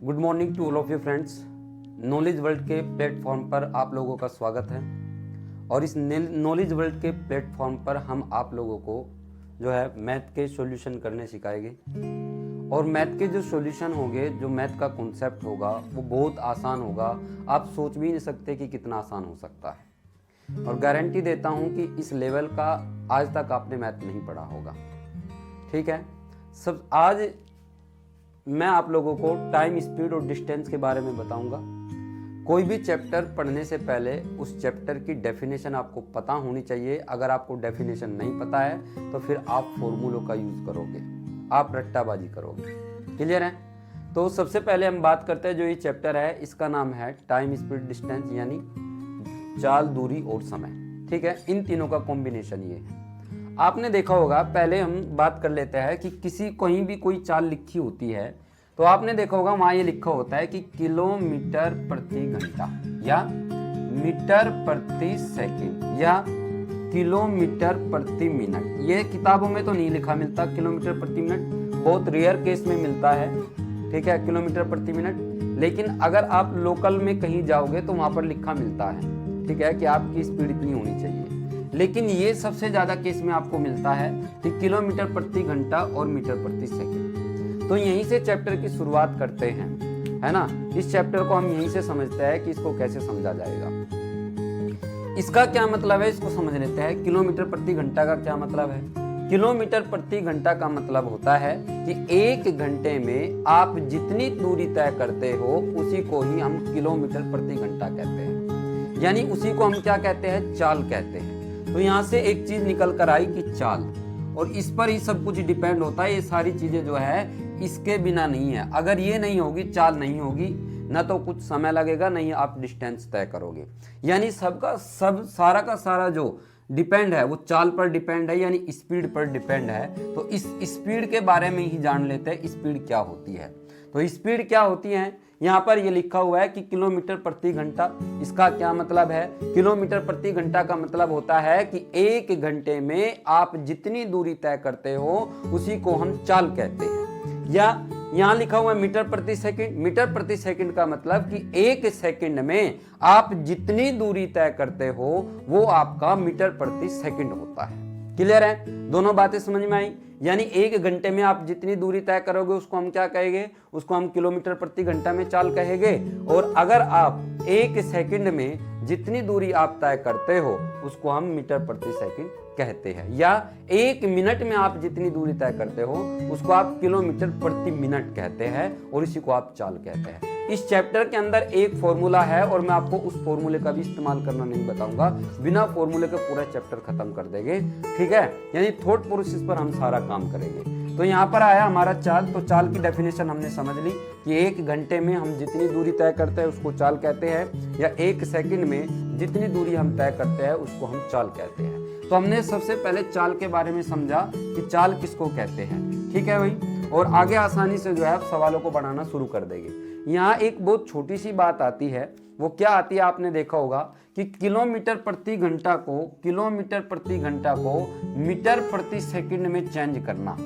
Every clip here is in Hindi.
Good morning to all of you friends. Knowledge world के प्लेटफॉर्म पर आप लोगों का स्वागत है। और इस नॉलेज वर्ल्ड के प्लेटफॉर्म पर हम आप लोगों को जो है मैथ के सॉल्यूशन करने सिखाएंगे। और मैथ के जो सॉल्यूशन होंगे, जो मैथ का कॉन्सेप्ट होगा वो बहुत आसान होगा। आप सोच भी नहीं सकते कि कितना आसान हो सकता है। और गारंटी देता हूँ कि इस लेवल का आज तक आपने मैथ नहीं पढ़ा होगा। ठीक है, सब आज मैं आप लोगों को टाइम, स्पीड और डिस्टेंस के बारे में बताऊंगा। कोई भी चैप्टर पढ़ने से पहले उस चैप्टर की डेफिनेशन आपको पता होनी चाहिए। अगर आपको डेफिनेशन नहीं पता है तो फिर आप फॉर्मूलों का यूज करोगे, आप रट्टाबाजी करोगे। क्लियर है? तो सबसे पहले हम बात करते हैं, जो ये चैप्टर है इसका नाम है टाइम, स्पीड, डिस्टेंस, यानी चाल, दूरी और समय। ठीक है, इन तीनों का कॉम्बिनेशन ये है। आपने देखा होगा, पहले हम बात कर लेते हैं कि कहीं भी कोई चाल लिखी होती है तो आपने देखा होगा वहां ये लिखा होता है कि किलोमीटर प्रति घंटा या मीटर प्रति सेकंड या किलोमीटर प्रति मिनट। ये किताबों में तो नहीं लिखा मिलता किलोमीटर प्रति मिनट, बहुत रेयर केस में मिलता है। ठीक है, किलोमीटर प्रति मिनट। लेकिन अगर आप लोकल में कहीं जाओगे तो वहां पर लिखा मिलता है, ठीक है, कि आपकी स्पीड इतनी होनी चाहिए। लेकिन ये सबसे ज्यादा केस में आपको मिलता है कि किलोमीटर प्रति घंटा और मीटर प्रति सेकंड। तो यहीं से चैप्टर की शुरुआत करते हैं, है ना। इस चैप्टर को हम यहीं से समझते हैं कि इसको कैसे समझा जाएगा, इसका क्या मतलब है, इसको समझ लेते हैं। किलोमीटर प्रति घंटा का क्या मतलब है? किलोमीटर प्रति घंटा का मतलब होता है कि एक घंटे में आप जितनी दूरी तय करते हो उसी को ही हम किलोमीटर प्रति घंटा कहते हैं, यानी उसी को हम क्या कहते हैं, चाल कहते हैं। तो यहाँ से एक चीज निकल कर आई कि चाल, और इस पर ही सब कुछ डिपेंड होता है। ये सारी चीजें जो है इसके बिना नहीं है। अगर ये नहीं होगी, चाल नहीं होगी, ना तो कुछ समय लगेगा, नहीं आप डिस्टेंस तय करोगे। यानी सबका सब, सारा का सारा जो डिपेंड है वो चाल पर डिपेंड है, यानी स्पीड पर डिपेंड है। तो इस स्पीड के बारे में ही जान लेते हैं, स्पीड क्या होती है। तो स्पीड क्या होती है, यहाँ पर ये लिखा हुआ है कि किलोमीटर प्रति घंटा। इसका क्या मतलब है? किलोमीटर प्रति घंटा का मतलब होता है कि एक घंटे में आप जितनी दूरी तय करते हो उसी को हम चाल कहते हैं। या यहाँ लिखा हुआ है मीटर प्रति सेकंड। मीटर प्रति सेकंड का मतलब कि एक सेकंड में आप जितनी दूरी तय करते हो वो आपका मीटर प्रति सेकंड होता है। क्लियर है? दोनों बातें समझ में आई। यानी एक घंटे में आप जितनी दूरी तय करोगे उसको हम क्या कहेंगे, उसको हम किलोमीटर प्रति घंटा में चाल कहेंगे। और अगर आप एक सेकंड में जितनी दूरी आप तय करते हो उसको हम मीटर प्रति सेकंड कहते हैं। या एक मिनट में आप जितनी दूरी तय करते हो उसको आप किलोमीटर प्रति मिनट कहते हैं, और इसी को आप चाल कहते हैं। इस चैप्टर के अंदर एक फॉर्मूला है और मैं आपको उस फॉर्मूले का भी इस्तेमाल करना नहीं बताऊंगा। बिना फॉर्मूले के पूरा चैप्टर खत्म कर देंगे। ठीक है, यानी थॉट प्रोसेस पर हम सारा काम करेंगे। तो यहाँ पर आया हमारा चाल। तो चाल की डेफिनेशन हमने समझ ली कि एक घंटे में हम जितनी दूरी तय करते हैं उसको चाल कहते हैं, या एक सेकंड में जितनी दूरी हम तय करते हैं उसको हम चाल कहते हैं। तो हमने सबसे पहले चाल के बारे में समझा कि चाल किसको कहते हैं। ठीक है भाई, और आगे आसानी से जो है आप सवालों को बनाना शुरू कर देंगे। यहाँ एक बहुत छोटी सी बात आती है, वो क्या आती है, आपने देखा होगा कि किलोमीटर प्रति घंटा को मीटर प्रति सेकंड में चेंज करना।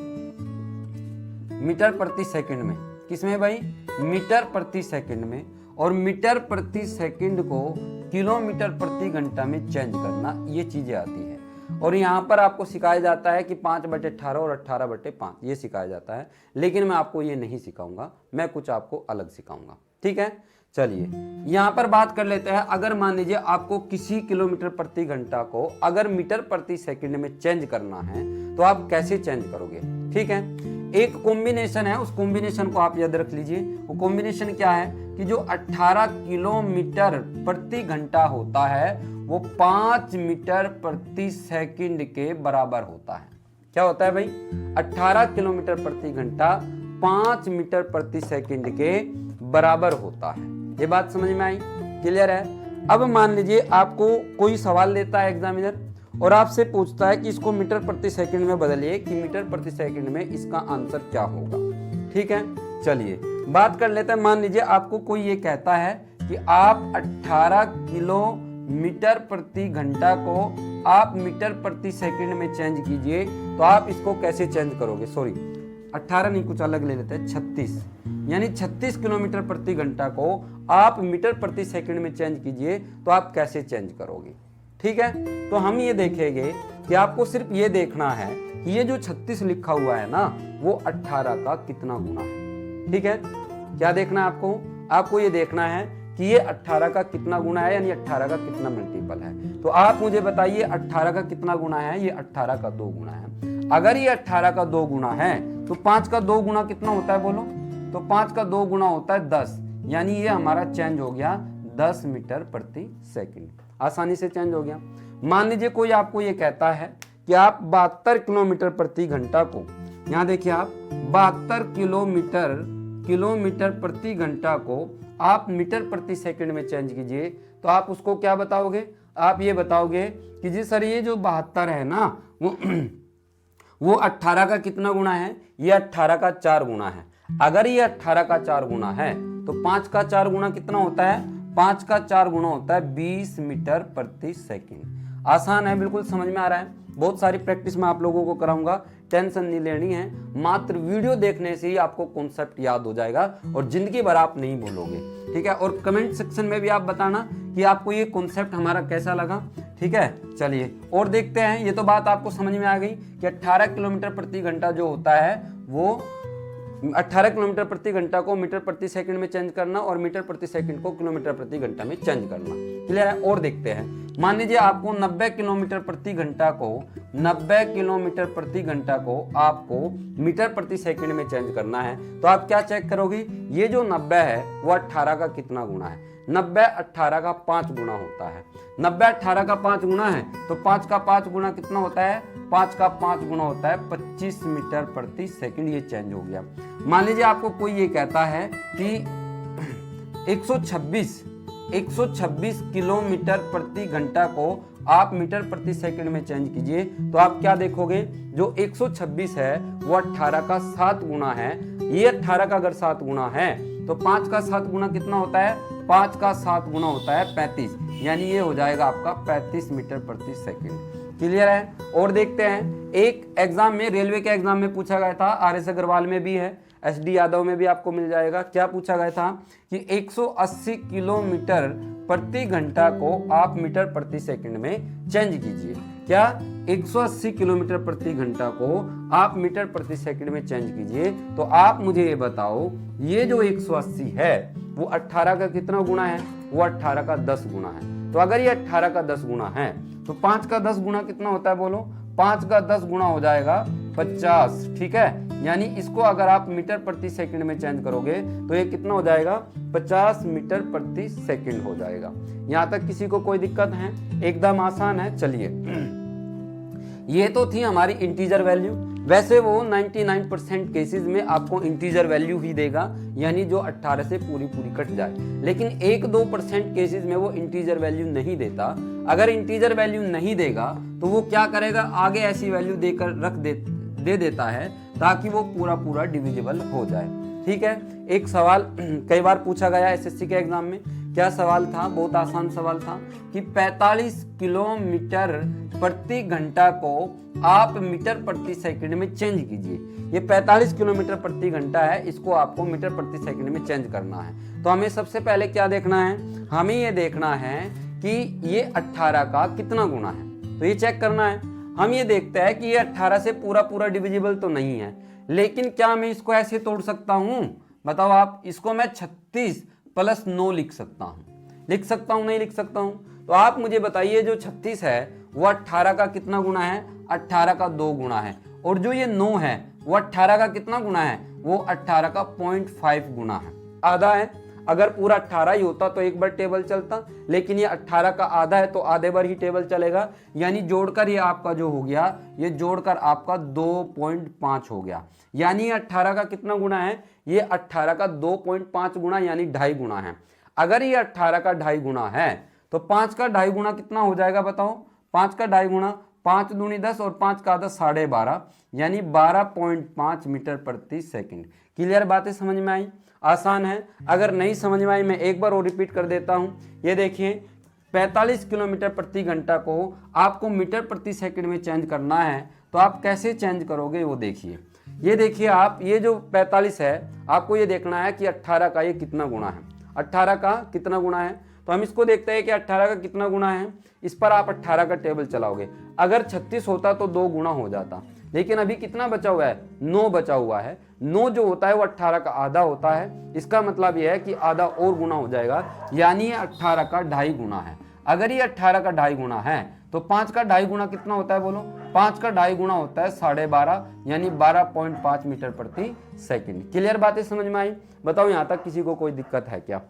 मीटर प्रति सेकंड में, किसमें भाई? मीटर प्रति सेकंड में। और मीटर प्रति सेकंड को किलोमीटर प्रति घंटा में चेंज करना, ये चीजें आती है। और यहाँ पर आपको सिखाया जाता है कि 5/18 और 18/5 ये सिखाया जाता है। लेकिन मैं आपको ये नहीं सिखाऊंगा, मैं कुछ आपको अलग सिखाऊंगा। ठीक है, चलिए यहाँ पर बात कर लेते हैं। अगर मान लीजिए आपको किसी किलोमीटर प्रति घंटा को अगर मीटर प्रति सेकंड में चेंज करना है तो आप कैसे चेंज करोगे? ठीक है, एक कॉम्बिनेशन है, उस कॉम्बिनेशन को आप याद रख लीजिए। वो कॉम्बिनेशन क्या है कि जो 18 किलोमीटर प्रति घंटा होता है वो 5 मीटर प्रति सेकंड के बराबर होता है। क्या होता है भाई? 18 किलोमीटर प्रति घंटा 5 मीटर प्रति सेकंड के बराबर होता है। ये बात समझ में आई? क्लियर है? अब मान लीजिए आपको कोई सवाल देता है एग्जामिनर और आपसे पूछता है कि इसको मीटर प्रति सेकंड में बदलिए कि मीटर प्रति सेकंड में इसका आंसर क्या होगा। ठीक है, चलिए बात कर लेते हैं। मान लीजिए आपको कोई ये कहता है कि आप 18 किलोमीटर प्रति घंटा को आप मीटर प्रति सेकंड में चेंज कीजिए, तो आप इसको कैसे चेंज करोगे? सॉरी, 18 नहीं, कुछ अलग ले लेते हैं, 36, यानी 36 किलोमीटर प्रति घंटा को आप मीटर प्रति सेकंड में चेंज कीजिए तो आप कैसे चेंज करोगे। ठीक है, तो हम ये देखेंगे कि आपको सिर्फ ये देखना है कि ये जो 36 लिखा हुआ है ना वो 18 का कितना गुना है। ठीक है, क्या देखना है आपको, आपको ये देखना है कि ये 18 का कितना गुना है, यानी 18 का कितना मल्टीपल है। तो आप मुझे बताइए 18 का कितना गुना है, ये 18 का 2 गुना है। अगर ये 18 का 2 गुना है तो 5 का 2 गुना कितना होता है बोलो, तो 5 का 2 गुना होता है 10, यानी ये हमारा चेंज हो गया 10 मीटर प्रति सेकंड, आसानी से चेंज हो गया। मान लीजिए कोई आपको ये कहता है कि आप 72 किलोमीटर प्रति घंटा को, यहाँ देखिए आप 72 किलोमीटर प्रति घंटा को आप मीटर प्रति सेकंड में चेंज कीजिए, तो आप उसको क्या बताओगे, आप ये बताओगे कि जी सर ये जो 72 है ना वो 18 का कितना गुना है, ये 18 का 4 गुना है। अगर ये 18 का 4 गुना है तो 5 का 4 गुना कितना होता है, 5 का 4 गुना होता है 20 मीटर प्रति सेकंड। आसान है, बिल्कुल समझ में आ रहा है। बहुत सारी प्रैक्टिस मैं आप लोगों को कराऊंगा, टेंशन नहीं लेनी है, मात्र वीडियो देखने से ही आपको कॉन्सेप्ट याद हो जाएगा और जिंदगी भर आप नहीं भूलोगे। ठीक है, और कमेंट सेक्शन में भी आप बताना कि आपको ये कॉन्सेप्ट हमारा कैसा लगा। ठीक है, चलिए और देखते हैं। ये तो बात आपको समझ में आ गई कि 18 किलोमीटर प्रति घंटा जो होता है वो 18 किलोमीटर प्रति घंटा को मीटर प्रति सेकंड में चेंज करना और मीटर प्रति सेकंड को किलोमीटर प्रति घंटा में चेंज करना। क्लियर है, और देखते हैं। मान लीजिए आपको 90 किलोमीटर प्रति घंटा को 90 किलोमीटर प्रति घंटा को आपको मीटर प्रति सेकंड में चेंज करना है, तो आप क्या चेक करोगे, ये जो 90 है वो 18 का कितना गुना है। 90 18 का 5 गुना होता है। 90 18 का 5 गुना है तो 5 का 5 गुना कितना होता है, 5 का 5 गुना होता है 25 मीटर प्रति सेकंड। ये चेंज हो गया। मान लीजिए आपको कोई ये कहता है कि 126 किलोमीटर प्रति घंटा को आप मीटर प्रति सेकंड में चेंज कीजिए, तो आप क्या देखोगे, जो 126 है वो 18 का 7 गुना है। ये 18 का अगर 7 गुना है तो 5 का 7 गुना कितना होता है, 5 का 7 गुना होता है 35, यानी ये हो जाएगा आपका 35 मीटर प्रति सेकंड। क्लियर है, और देखते हैं। एक एग्जाम में, रेलवे के एग्जाम में पूछा गया था, RS अग्रवाल में भी है, SD यादव में भी आपको मिल जाएगा। क्या पूछा गया था कि 180 किलोमीटर प्रति घंटा को आप मीटर प्रति सेकंड में चेंज कीजिए। क्या 180 किलोमीटर प्रति घंटा को आप मीटर प्रति सेकंड में चेंज कीजिए, तो आप मुझे ये बताओ, ये जो 180 है वो 18 का कितना गुना है, वो 18 का 10 गुना है। तो अगर ये 18 का 10 गुना है तो 5 का 10 गुना कितना होता है बोलो, 5 का 10 गुना हो जाएगा 50। ठीक है, यानी इसको अगर आप मीटर प्रति सेकंड में चेंज करोगे तो ये कितना हो जाएगा, 50 मीटर प्रति सेकंड हो जाएगा। यहाँ तक किसी को कोई दिक्कत है, एकदम आसान है। चलिए, ये तो थी हमारी इंटीजर वैल्यू। वैसे वो 99% केसेस में आपको इंटीजर वैल्यू ही देगा, यानी जो 18 से पूरी कट जाए। लेकिन 1-2% केसेस में वो इंटीजर वैल्यू नहीं देता। अगर इंटीजर वैल्यू नहीं देगा तो वो क्या करेगा, आगे ऐसी वैल्यू देकर दे देता है ताकि वो पूरा डिविजिबल हो जाए। ठीक है, एक सवाल कई बार पूछा गया SSC के एग्जाम में। क्या सवाल था, बहुत आसान सवाल था कि 45 किलोमीटर प्रति घंटा को आप मीटर प्रति सेकंड में चेंज कीजिए। ये 45 किलोमीटर प्रति घंटा है, इसको आपको मीटर प्रति सेकंड में चेंज करना है। तो हमें सबसे पहले क्या देखना है, हमें ये देखना है कि ये 18 का कितना गुना है, तो ये चेक करना है। हम ये देखते हैं कि ये 18 से पूरा डिविजिबल तो नहीं है, लेकिन क्या मैं इसको ऐसे तोड़ सकता हूं, बताओ आप। इसको मैं 36 + 9 लिख सकता हूं, नहीं लिख सकता हूं। तो आप मुझे बताइए, जो 36 है वो 18 का कितना गुना है, 18 का 2 गुना है। और जो ये 9 है वो 18 का कितना गुना है, वो 18 का 0.5 गुना है, आधा है। अगर पूरा 18 ही होता तो एक बार टेबल चलता, लेकिन ये 18 का आधा है तो आधे बार ही टेबल चलेगा। यानी जोड़कर ये आपका जो हो गया, ये जोड़कर आपका 2.5 हो गया। यानी 18 का कितना गुना है, ये 18 का 2.5 गुना, यानी 2.5 गुना है। अगर ये 18 का 2.5 गुना है तो 5 का 2.5 गुना कितना हो जाएगा बताओ। 5 का 2.5 गुना, 5 दूनी 10 और 5 का आधा 12.5, यानी 12.5 मीटर प्रति सेकंड। क्लियर बातें समझ में आई, आसान है। अगर नहीं समझ में आई मैं एक बार और रिपीट कर देता हूं। ये देखिए, 45 किलोमीटर प्रति घंटा को आपको मीटर प्रति सेकंड में चेंज करना है, तो आप कैसे चेंज करोगे वो देखिए। ये देखिए आप, ये जो 45 है आपको ये देखना है कि 18 का ये कितना गुना है, 18 का कितना गुना है। तो हम इसको देखते हैं कि 18 का कितना गुना है। इस पर आप 18 का टेबल चलाओगे, अगर 36 होता तो 2 गुना हो जाता, लेकिन अभी कितना बचा हुआ है, 9 बचा हुआ है। 9 जो होता है वो 18 का आधा होता है, इसका मतलब यह है कि आधा और गुना हो जाएगा, यानी ये 18 का 2.5 गुना है। अगर ये 18 का 2.5 गुना है तो 5 का 2.5 गुना कितना होता है बोलो, 5 का 2.5 गुना होता है 12.5, यानी 12.5 मीटर प्रति सेकंड। क्लियर बातें समझ में आई? बताओ यहाँ तक किसी को कोई दिक्कत है क्या?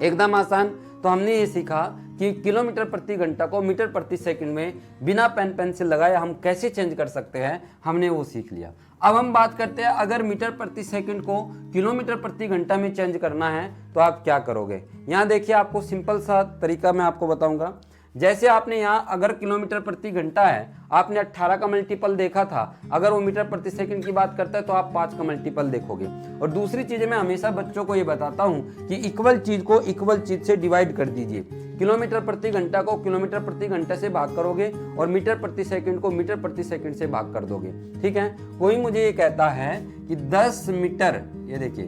एकदम आसान। तो हमने ये सीखा कि किलोमीटर प्रति घंटा को मीटर प्रति सेकंड में बिना पेन पेंसिल लगाए हम कैसे चेंज कर सकते हैं, हमने वो सीख लिया। अब हम बात करते हैं, अगर मीटर प्रति सेकंड को किलोमीटर प्रति घंटा में चेंज करना है तो आप क्या करोगे। यहाँ देखिए, आपको सिंपल सा तरीका मैं आपको बताऊंगा। जैसे आपने यहाँ अगर किलोमीटर प्रति घंटा है, आपने 18 का मल्टीपल देखा था, अगर वो मीटर प्रति सेकंड की बात करता है तो आप 5 का मल्टीपल देखोगे। और दूसरी चीज़ मैं हमेशा बच्चों को ये बताता हूँ कि इक्वल चीज़ को इक्वल चीज़ से डिवाइड कर दीजिए। किलोमीटर प्रति घंटा को किलोमीटर प्रति घंटे से भाग करोगे और मीटर प्रति सेकंड को मीटर प्रति सेकंड से भाग कर दोगे। ठीक है, कोई मुझे ये कहता है कि 10 मीटर, ये देखिए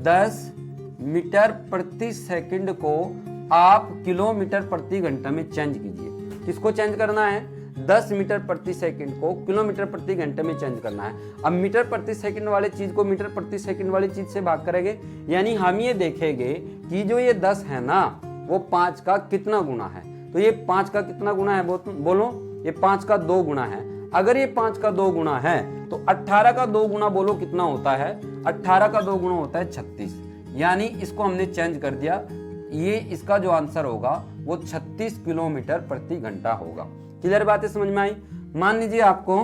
10 मीटर प्रति सेकंड को आप किलोमीटर प्रति घंटा में चेंज कीजिए। किसको चेंज करना है? 10 मीटर प्रति सेकंड को किलोमीटर प्रति घंटे में चेंज करना है। अब मीटर प्रति सेकंड वाले चीज को मीटर प्रति सेकंड वाली चीज से भाग करेंगे, यानी हम ये देखेंगे कि जो ये 10 है ना, वो 5 का कितना गुना है। तो ये 5 का कितना गुना है बोलो, ये 5 का 2 गुना है। अगर ये 5 का 2 गुना है तो 18 का 2 गुना बोलो कितना होता है? 18 का 2 गुना होता है 36, यानी इसको हमने चेंज कर दिया। ये इसका जो आंसर होगा वो 36 किलोमीटर प्रति घंटा होगा। क्लियर बातें समझ में आई? मान लीजिए आपको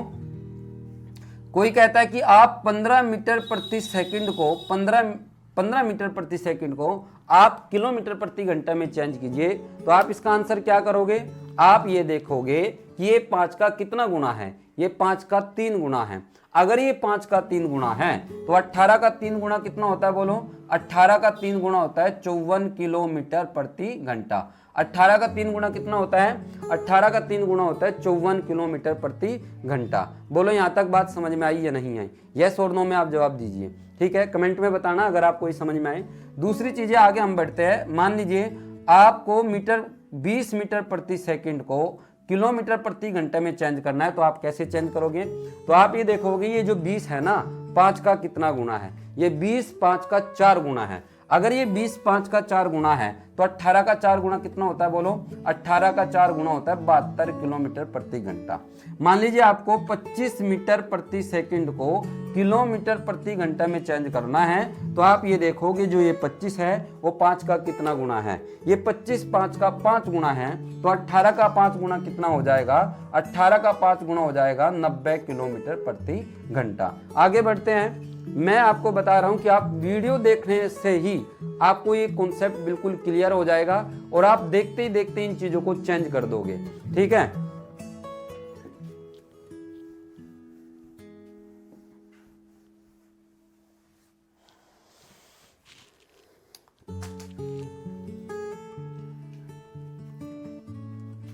कोई कहता है कि आप 15 मीटर प्रति सेकंड को 15 मीटर प्रति सेकंड को आप किलोमीटर प्रति घंटा में चेंज कीजिए, तो आप इसका आंसर क्या करोगे? आप ये देखोगे कि ये 5 का कितना गुना है, ये 5 का 3 गुना है। अगर ये 5 का 3 गुना है तो 18 का 3 गुना कितना होता है बोलो? 18 का 3 गुना होता है 54 किलोमीटर प्रति घंटा। 18 का 3 गुना कितना होता है? 18 का 3 गुना होता है 54 किलोमीटर प्रति घंटा। बोलो यहाँ तक बात समझ में आई या नहीं आई? यस और नो में आप जवाब दीजिए। ठीक है, कमेंट में बताना अगर आपको ये समझ में आए। दूसरी चीजें आगे हम बढ़ते हैं। मान लीजिए आपको 20 मीटर प्रति सेकंड को किलोमीटर प्रति घंटे में चेंज करना है, तो आप कैसे चेंज करोगे? तो आप ये देखोगे ये जो 20 है ना, 5 का कितना गुना है? ये 20 5 का 4 गुना है। अगर ये 20 5 का 4 गुना है तो 18 का 4 गुना कितना होता है बोलो? 18 का 4 गुना होता है 72 किलोमीटर प्रति घंटा। मान लीजिए आपको 25 मीटर प्रति सेकंड को किलोमीटर प्रति घंटा में चेंज करना है, तो आप ये देखोगे जो ये 25 है वो 5 का कितना गुना है? ये 25 5 का 5 गुना है, तो 18 का 5 गुना कितना हो जाएगा? 18 का 5 गुना हो जाएगा 90 किलोमीटर प्रति घंटा। आगे बढ़ते हैं। मैं आपको बता रहा हूं कि आप वीडियो देखने से ही आपको ये कॉन्सेप्ट बिल्कुल क्लियर हो जाएगा और आप देखते ही देखते इन चीजों को चेंज कर दोगे। ठीक है,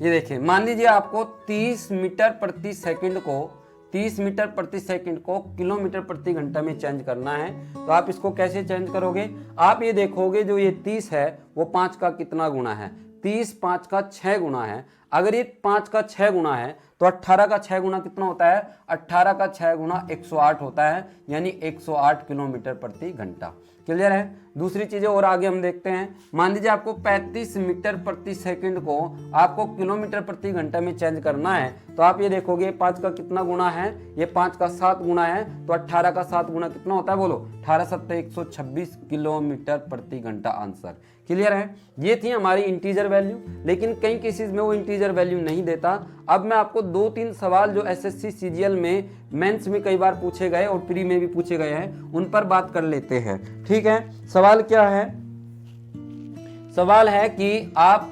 ये देखिए, मान लीजिए आपको 30 मीटर प्रति सेकंड को किलोमीटर प्रति घंटा में चेंज करना है, तो आप इसको कैसे चेंज करोगे? आप ये देखोगे जो ये 30 है वो 5 का कितना गुना है? 30 5 का 6 गुना है। अगर ये 5 का 6 गुना है तो 18 का 6 गुना कितना होता है? 18 का 6 गुना 108 होता है, यानी 108 किलोमीटर प्रति घंटा। क्लियर है? दूसरी चीजें और आगे हम देखते हैं। मान लीजिए आपको 35 मीटर प्रति सेकंड को आपको किलोमीटर प्रति घंटा में चेंज करना है, तो आप ये देखोगे 5 का कितना गुना है? ये 5 का 7 गुना है, तो 18 का 7 गुना कितना होता है बोलो? 18 7 126 किलोमीटर प्रति घंटा आंसर। क्लियर है? ये थी हमारी इंटीजर वैल्यू, लेकिन कई केसेस में वो इंटीजर वैल्यू नहीं देता। अब मैं आपको 2-3 सवाल जो एसएससी सीजीएल में मेंस में कई बार पूछे गए और प्री में भी पूछे गए हैं, उन पर बात कर लेते हैं। ठीक है, सवाल क्या है? सवाल है कि आप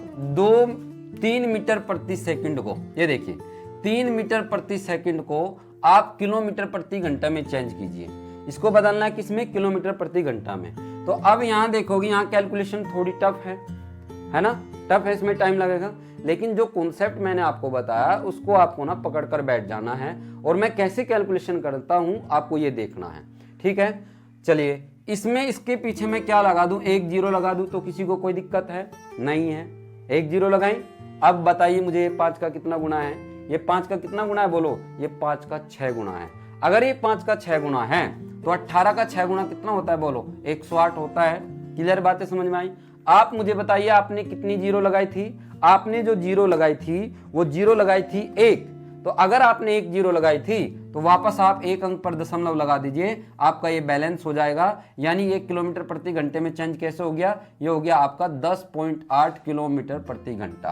3 मीटर प्रति सेकंड को, ये देखिए 3 मीटर प्रति सेकंड को आप किलोमीटर प्रति घंटा में चेंज कीजिए। इसको बदलना है किसमें? किलोमीटर प्रति घंटा में। तो अब यहाँ देखोगे, यहाँ कैलकुलेशन थोड़ी टफ है ना? टफ है, इसमें टाइम लगेगा। लेकिन जो कॉन्सेप्ट मैंने आपको बताया उसको आपको ना पकड़ कर बैठ जाना है, और मैं कैसे कैलकुलेशन करता हूं आपको ये देखना है। ठीक है, चलिए इसमें इसके पीछे मैं क्या लगा दूं, एक जीरो लगा दूं तो किसी को कोई दिक्कत है नहीं है, एक जीरो लगाई। अब बताइए मुझे ये 5 का कितना गुना है, ये 5 का कितना गुना है बोलो, ये 5 का 6 गुना है। अगर ये 5 का 6 गुना है तो 18 का 6 गुना कितना होता है बोलो, 108 होता है। क्लियर बातें समझ में आई? आप मुझे बताइए आपने कितनी जीरो लगाई थी, आपने जो जीरो लगाई थी वो जीरो लगाई थी 1, तो अगर आपने 1 जीरो लगाई थी तो वापस आप 1 अंक पर दशमलव लगा दीजिए, आपका ये बैलेंस हो जाएगा। यानी 1 किलोमीटर प्रति घंटे में चेंज कैसे हो गया, ये हो गया आपका 10.8 किलोमीटर प्रति घंटा।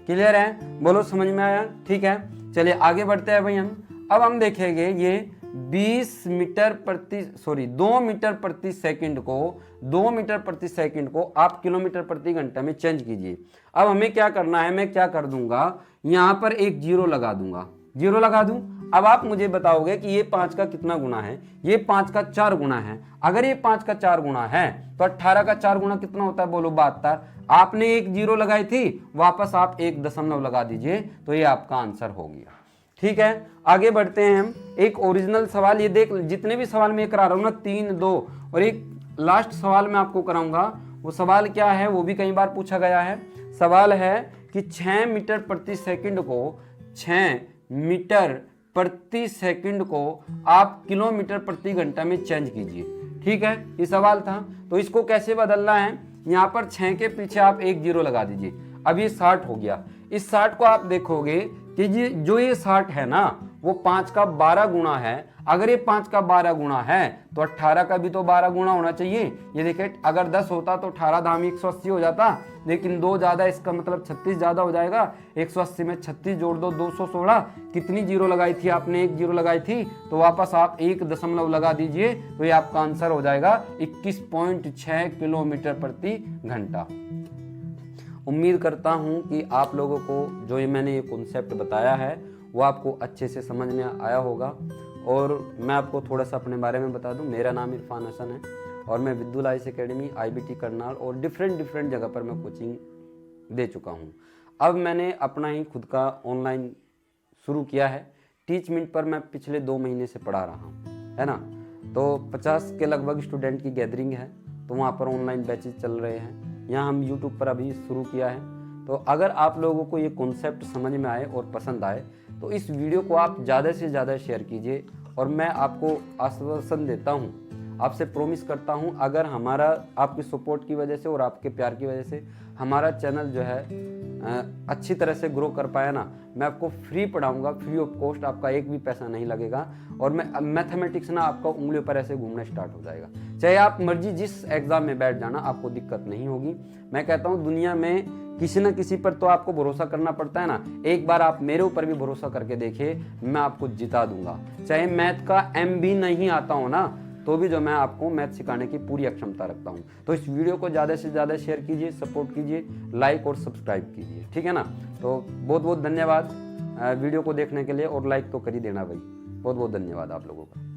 क्लियर है, बोलो समझ में आया? ठीक है, चलिए आगे बढ़ते हैं भाई हम। अब हम देखेंगे ये 2 मीटर प्रति सेकंड को 2 मीटर प्रति सेकंड को आप किलोमीटर प्रति घंटा में चेंज कीजिए। अब हमें क्या करना है, मैं क्या कर दूंगा, यहां पर एक जीरो लगा दूंगा, जीरो लगा दूं। अब आप मुझे बताओगे कि ये 5 का कितना गुना है, ये 5 का 4 गुना है। अगर ये 5 का 4 गुना है तो 18 का 4 गुना कितना होता है बोलो, 72। आपने एक जीरो लगाई थी, वापस आप 1 दशमलव लगा दीजिए, तो ये आपका आंसर हो गया। ठीक है, आगे बढ़ते हैं हम। एक ओरिजिनल सवाल, ये देख जितने भी सवाल मैं करा रहा हूं ना, 3, 2 और एक लास्ट सवाल मैं आपको कराऊंगा। वो सवाल क्या है वो भी कई बार पूछा गया है। सवाल है कि 6 मीटर प्रति सेकंड को 6 मीटर प्रति सेकंड को आप किलोमीटर प्रति घंटा में चेंज कीजिए। ठीक है, ये सवाल था, तो इसको कैसे बदलना है, यहाँ पर 6 के पीछे आप 1 जीरो लगा दीजिए। अब ये 60 हो गया। इस 60 को आप देखोगे कि जो ये 60 है ना वो 5 का 12 गुना है। अगर ये 5 का 12 गुना है तो 18 का भी तो 12 गुना होना चाहिए। ये देखिए, अगर 10 होता तो 18 धामी 180 हो जाता, लेकिन 2 ज्यादा, इसका मतलब 36 ज्यादा हो जाएगा। 180 में 36 जोड़ दो, 216। कितनी जीरो लगाई थी आपने, 1 जीरो लगाई थी, तो वापस आप 1 दशमलव लगा दीजिए, तो ये आपका आंसर हो जाएगा 21.6 किलोमीटर प्रति घंटा। उम्मीद करता हूं कि आप लोगों को जो ये मैंने ये कॉन्सेप्ट बताया है वो आपको अच्छे से समझ में आया होगा। और मैं आपको थोड़ा सा अपने बारे में बता दूं, मेरा नाम इरफान हसन है और मैं विद्युल आईएएस एकेडमी, IBT करनाल और डिफरेंट जगह पर मैं कोचिंग दे चुका हूं। अब मैंने अपना ही खुद का ऑनलाइन शुरू किया है। टीच मिनट पर मैं पिछले 2 महीने से पढ़ा रहा हूँ, है ना। तो 50 के लगभग स्टूडेंट की गैदरिंग है, तो वहाँ पर ऑनलाइन बैचेज चल रहे हैं। यहाँ हम YouTube पर अभी शुरू किया है। तो अगर आप लोगों को ये कॉन्सेप्ट समझ में आए और पसंद आए तो इस वीडियो को आप ज़्यादा से ज़्यादा शेयर कीजिए। और मैं आपको आश्वासन देता हूँ, आपसे प्रॉमिस करता हूँ, अगर हमारा आपके सपोर्ट की वजह से और आपके प्यार की वजह से हमारा चैनल जो है अच्छी तरह से ग्रो कर पाया ना, मैं आपको फ्री पढ़ाऊंगा, फ्री ऑफ कॉस्ट, आपका एक भी पैसा नहीं लगेगा। और मैं मैथमेटिक्स ना आपका उंगलियों पर ऐसे घूमना स्टार्ट हो जाएगा। चाहे आप मर्जी जिस एग्जाम में बैठ जाना, आपको दिक्कत नहीं होगी। मैं कहता हूँ दुनिया में किसी न किसी पर तो आपको भरोसा करना पड़ता है ना। एक बार आप मेरे ऊपर भी भरोसा करके देखिए, मैं आपको जिता दूंगा। चाहे मैथ का M भी नहीं आता हो ना, तो भी जो मैं आपको मैथ सिखाने की पूरी अक्षमता रखता हूँ। तो इस वीडियो को ज़्यादा से ज़्यादा शेयर कीजिए, सपोर्ट कीजिए, लाइक और सब्सक्राइब कीजिए, ठीक है ना। तो बहुत बहुत धन्यवाद वीडियो को देखने के लिए, और लाइक तो कर ही देना भाई। बहुत बहुत धन्यवाद आप लोगों का।